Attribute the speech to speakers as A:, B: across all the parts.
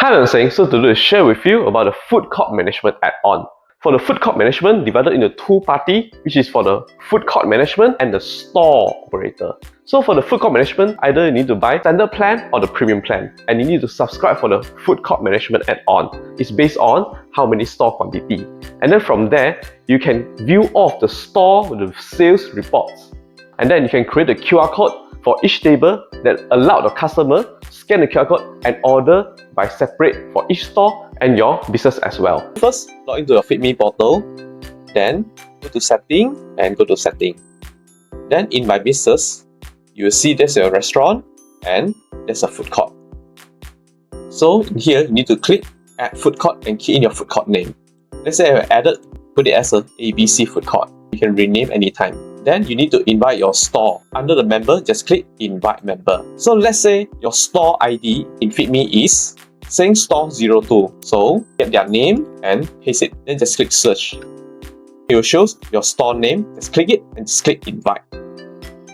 A: Hi, I'm saying so today to share with you about the food court management add-on. For the food court management, divided into two parties, which is for the food court management and the store operator. So for the food court management, either you need to buy standard plan or the premium plan, and you need to subscribe for the food court management add-on. It's based on how many store quantity, and then from there you can view all of the store with the sales reports, and then you can create a QR code for each table that allow the customer scan the QR code and order by separate for each store and your business as well.
B: First, log into your FeedMe portal, then go to Setting and go to Setting. Then in My Business, you will see there's a restaurant and there's a food court. So in here, you need to click Add Food Court and key in your food court name. Let's say I added, put it as a ABC Food Court. You can rename anytime. Then you need to invite your store. Under the member, just click Invite Member. So let's say your store ID in FeedMe is saying store 02. So get their name and paste it. Then just click Search. It will show your store name. Just click it and just click Invite.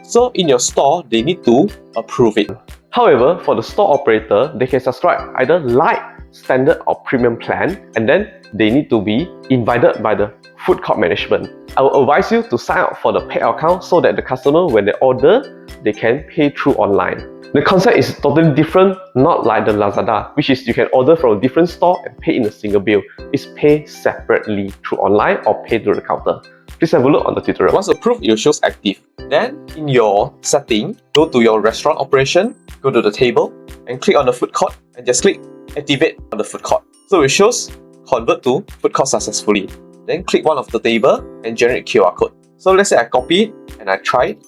B: So in your store, they need to approve it.
A: However, for the store operator, they can subscribe either light, standard or premium plan, and then they need to be invited by the food court management. I will advise you to sign up for the pay account so that the customer, when they order, they can pay through online. The concept is totally different, not like the Lazada, which is you can order from a different store and pay in a single bill. It's paid separately through online or pay through the counter. Please have a look on the tutorial.
B: Once approved, it will show active. Then in your setting, go to your restaurant operation, go to the table and click on the food court and just click activate on the food court. So it shows convert to food court successfully. Then click one of the table and generate QR code. So let's say I copy it and I try it.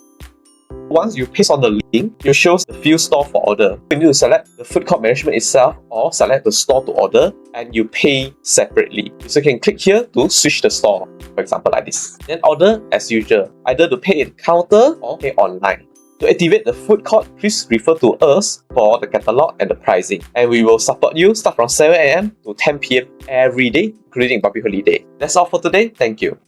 B: Once you paste on the link, it shows the few store for order. You need to select the food court management itself or select the store to order and you pay separately. So you can click here to switch the store, for example like this. Then order as usual, either to pay at counter or pay online. To activate the food court, please refer to us for the catalog and the pricing. And we will support you start from 7 AM to 10 PM every day, including public holiday. That's all for today. Thank you.